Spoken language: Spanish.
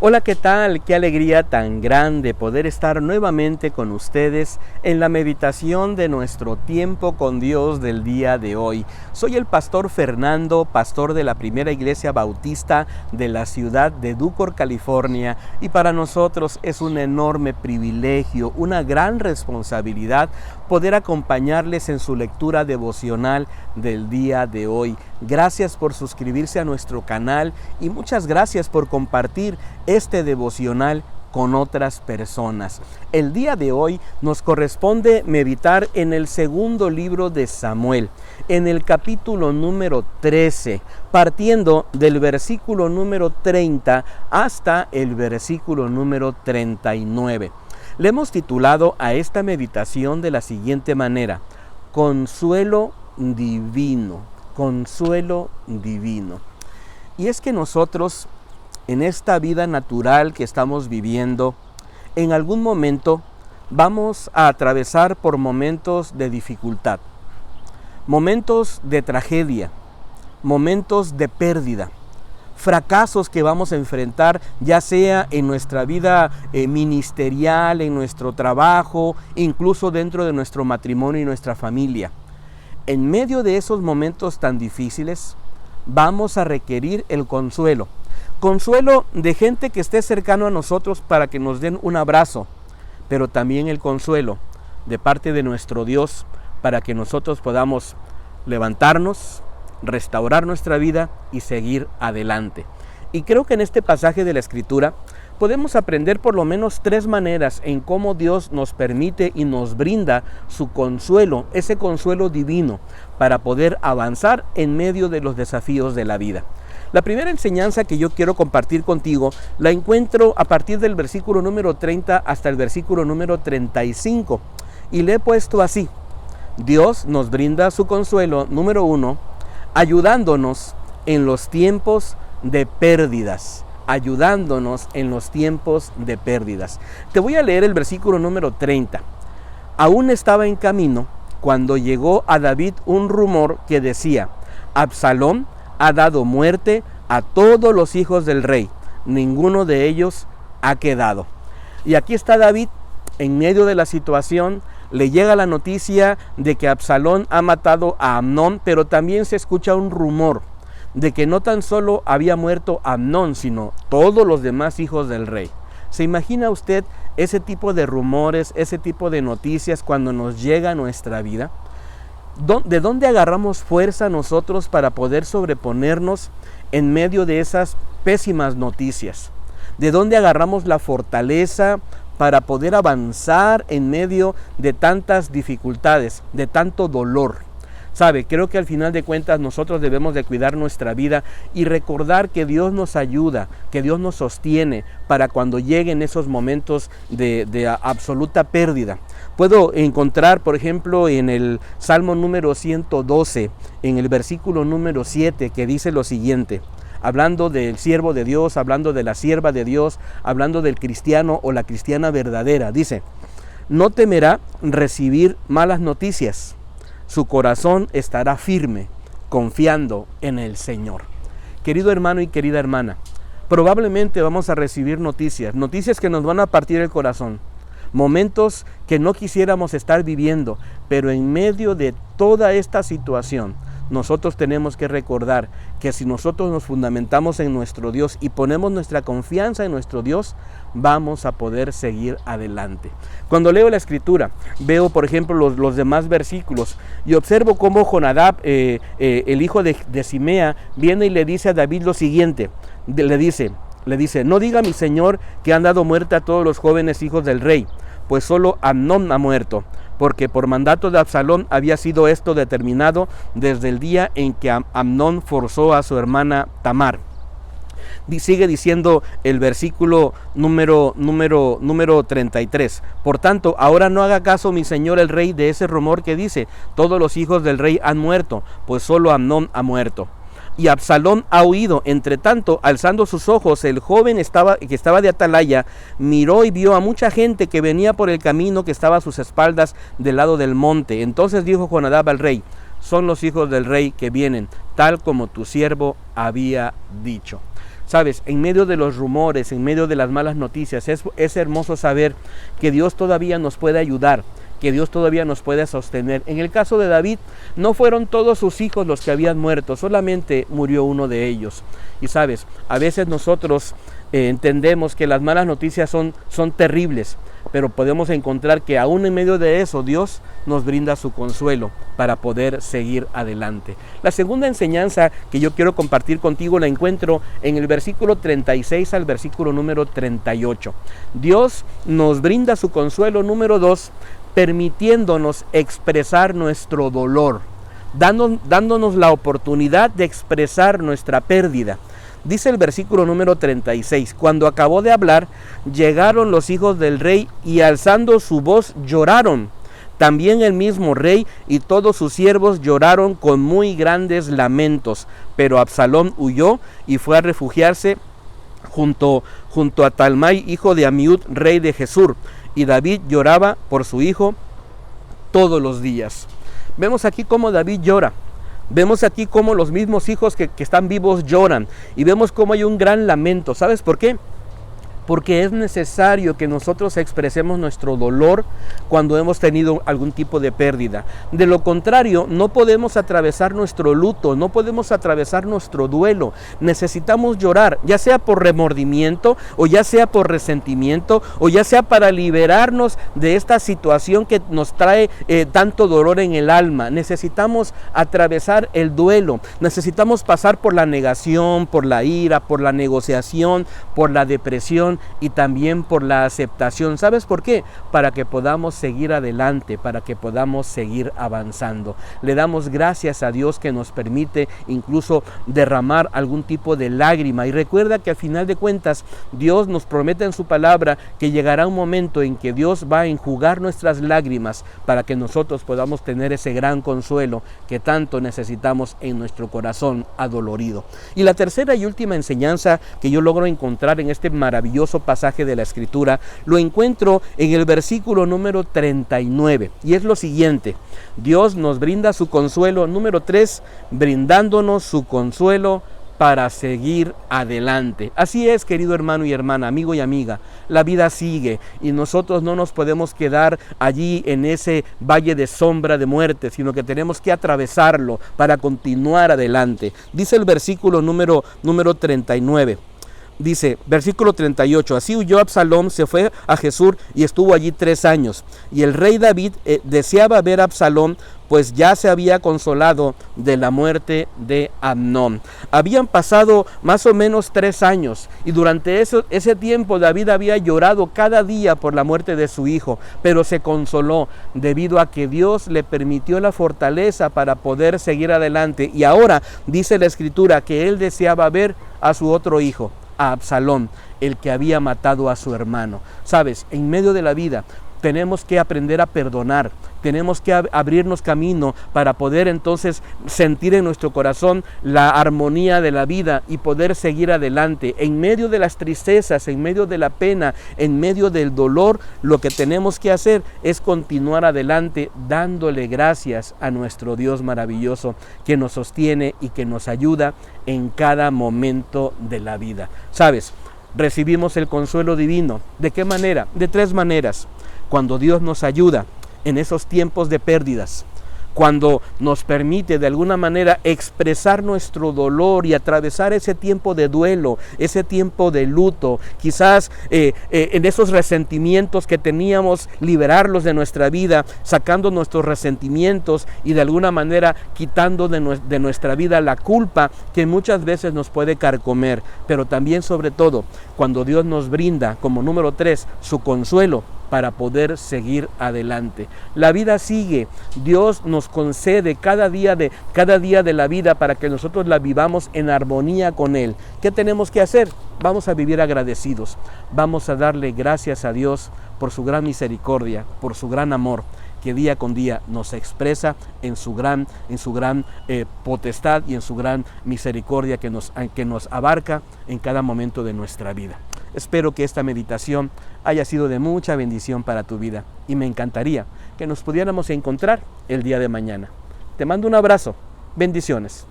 Hola, ¿qué tal? Qué alegría tan grande poder estar nuevamente con ustedes en la meditación de nuestro tiempo con Dios del día de hoy. Soy el pastor Fernando, pastor de la Primera Iglesia Bautista de la ciudad de Ducor, California, y para nosotros es un enorme privilegio, una gran responsabilidad poder acompañarles en su lectura devocional del día de hoy. Gracias por suscribirse a nuestro canal y muchas gracias por compartir este devocional con otras personas. El día de hoy nos corresponde meditar en el segundo libro de Samuel, en el capítulo número 13, partiendo del versículo número 30 hasta el versículo número 39. Le hemos titulado a esta meditación de la siguiente manera: Consuelo divino, consuelo divino. Y es que nosotros, en esta vida natural que estamos viviendo, en algún momento vamos a atravesar por momentos de dificultad, momentos de tragedia, momentos de pérdida, fracasos que vamos a enfrentar, ya sea en nuestra vida ministerial, en nuestro trabajo, incluso dentro de nuestro matrimonio y nuestra familia. En medio de esos momentos tan difíciles, vamos a requerir el consuelo. Consuelo de gente que esté cercano a nosotros para que nos den un abrazo, pero también el consuelo de parte de nuestro Dios para que nosotros podamos levantarnos, restaurar nuestra vida y seguir adelante. Y creo que en este pasaje de la Escritura podemos aprender por lo menos 3 maneras en cómo Dios nos permite y nos brinda su consuelo, ese consuelo divino, para poder avanzar en medio de los desafíos de la vida. La primera enseñanza que yo quiero compartir contigo la encuentro a partir del versículo número 30 hasta el versículo número 35. Y le he puesto así: Dios nos brinda su consuelo, número 1, ayudándonos en los tiempos de pérdidas. Ayudándonos en los tiempos de pérdidas. Te voy a leer el versículo número 30. Aún estaba en camino cuando llegó a David un rumor que decía: Absalón ha dado muerte a todos los hijos del rey, ninguno de ellos ha quedado. Y aquí está David en medio de la situación. Le llega la noticia de que Absalón ha matado a Amnón, pero también se escucha un rumor de que no tan solo había muerto Amnón, sino todos los demás hijos del rey. ¿Se imagina usted ese tipo de rumores, ese tipo de noticias cuando nos llega a nuestra vida? ¿De dónde agarramos fuerza nosotros para poder sobreponernos en medio de esas pésimas noticias? ¿De dónde agarramos la fortaleza para poder avanzar en medio de tantas dificultades, de tanto dolor? Sabe, creo que al final de cuentas nosotros debemos de cuidar nuestra vida y recordar que Dios nos ayuda, que Dios nos sostiene para cuando lleguen esos momentos de absoluta pérdida. Puedo encontrar, por ejemplo, en el Salmo número 112, en el versículo número 7, que dice lo siguiente, hablando del siervo de Dios, hablando de la sierva de Dios, hablando del cristiano o la cristiana verdadera. Dice: no temerá recibir malas noticias. Su corazón estará firme, confiando en el Señor. Querido hermano y querida hermana, probablemente vamos a recibir noticias que nos van a partir el corazón, momentos que no quisiéramos estar viviendo, pero en medio de toda esta situación, nosotros tenemos que recordar que si nosotros nos fundamentamos en nuestro Dios y ponemos nuestra confianza en nuestro Dios, vamos a poder seguir adelante. Cuando leo la Escritura, veo por ejemplo los demás versículos y observo cómo Jonadab, el hijo de Simea, viene y le dice a David lo siguiente. Le dice: no diga mi señor que han dado muerte a todos los jóvenes hijos del rey, pues solo Amnón ha muerto, porque por mandato de Absalón había sido esto determinado desde el día en que Amnón forzó a su hermana Tamar. Sigue diciendo el versículo número 33. Por tanto, ahora no haga caso mi señor el rey de ese rumor que dice: todos los hijos del rey han muerto, pues solo Amnón ha muerto. Y Absalón ha huido. Entre tanto, alzando sus ojos, el joven que estaba de atalaya, miró y vio a mucha gente que venía por el camino que estaba a sus espaldas del lado del monte. Entonces dijo Jonadab al rey: son los hijos del rey que vienen, tal como tu siervo había dicho. Sabes, en medio de los rumores, en medio de las malas noticias, es hermoso saber que Dios todavía nos puede ayudar, que Dios todavía nos puede sostener. En el caso de David, no fueron todos sus hijos los que habían muerto, solamente murió uno de ellos. Y sabes, a veces nosotros entendemos que las malas noticias son terribles, pero podemos encontrar que aún en medio de eso Dios nos brinda su consuelo para poder seguir adelante. La segunda enseñanza que yo quiero compartir contigo la encuentro en el versículo 36 al versículo número 38. Dios nos brinda su consuelo, número 2, permitiéndonos expresar nuestro dolor, dándonos la oportunidad de expresar nuestra pérdida. Dice el versículo número 36, cuando acabó de hablar, llegaron los hijos del rey y alzando su voz lloraron. También el mismo rey y todos sus siervos lloraron con muy grandes lamentos, pero Absalón huyó y fue a refugiarse junto a Talmai, hijo de Amiud, rey de Gesur, y David lloraba por su hijo todos los días. Vemos aquí cómo David llora. Vemos aquí cómo los mismos hijos que están vivos lloran. Y vemos cómo hay un gran lamento. ¿Sabes por qué? Porque es necesario que nosotros expresemos nuestro dolor cuando hemos tenido algún tipo de pérdida. De lo contrario, no podemos atravesar nuestro luto, no podemos atravesar nuestro duelo. Necesitamos llorar, ya sea por remordimiento, o ya sea por resentimiento, o ya sea para liberarnos de esta situación que nos trae tanto dolor en el alma. Necesitamos atravesar el duelo, necesitamos pasar por la negación, por la ira, por la negociación, por la depresión, y también por la aceptación. ¿Sabes por qué? Para que podamos seguir adelante, para que podamos seguir avanzando. Le damos gracias a Dios que nos permite incluso derramar algún tipo de lágrima. Y recuerda que al final de cuentas, Dios nos promete en su palabra que llegará un momento en que Dios va a enjugar nuestras lágrimas para que nosotros podamos tener ese gran consuelo que tanto necesitamos en nuestro corazón adolorido. Y la tercera y última enseñanza que yo logro encontrar en este maravilloso pasaje de la Escritura, lo encuentro en el versículo número 39, y es lo siguiente: Dios nos brinda su consuelo, número 3, brindándonos su consuelo para seguir adelante. Así es, querido hermano y hermana, amigo y amiga, la vida sigue y nosotros no nos podemos quedar allí en ese valle de sombra de muerte, sino que tenemos que atravesarlo para continuar adelante. Dice el versículo número 39. Dice, versículo 38, así huyó Absalón, se fue a Gesur y estuvo allí 3 años. Y el rey David deseaba ver a Absalón, pues ya se había consolado de la muerte de Amnón. Habían pasado más o menos 3 años y durante ese tiempo David había llorado cada día por la muerte de su hijo, pero se consoló debido a que Dios le permitió la fortaleza para poder seguir adelante. Y ahora dice la Escritura que él deseaba ver a su otro hijo, a Absalón, el que había matado a su hermano. Sabes, en medio de la vida tenemos que aprender a perdonar, tenemos que abrirnos camino para poder entonces sentir en nuestro corazón la armonía de la vida y poder seguir adelante. En medio de las tristezas, en medio de la pena, en medio del dolor, lo que tenemos que hacer es continuar adelante dándole gracias a nuestro Dios maravilloso que nos sostiene y que nos ayuda en cada momento de la vida. ¿Sabes? Recibimos el consuelo divino. ¿De qué manera? De 3 maneras. Cuando Dios nos ayuda en esos tiempos de pérdidas, cuando nos permite de alguna manera expresar nuestro dolor y atravesar ese tiempo de duelo, ese tiempo de luto, quizás en esos resentimientos que teníamos, liberarlos de nuestra vida, sacando nuestros resentimientos y de alguna manera quitando de nuestra vida la culpa que muchas veces nos puede carcomer, pero también sobre todo cuando Dios nos brinda como número 3 su consuelo para poder seguir adelante. La vida sigue, Dios nos concede cada día de la vida para que nosotros la vivamos en armonía con Él. ¿Qué tenemos que hacer? Vamos a vivir agradecidos, vamos a darle gracias a Dios por su gran misericordia, por su gran amor, que día con día nos expresa en su gran potestad y en su gran misericordia que nos abarca en cada momento de nuestra vida. Espero que esta meditación haya sido de mucha bendición para tu vida y me encantaría que nos pudiéramos encontrar el día de mañana. Te mando un abrazo. Bendiciones.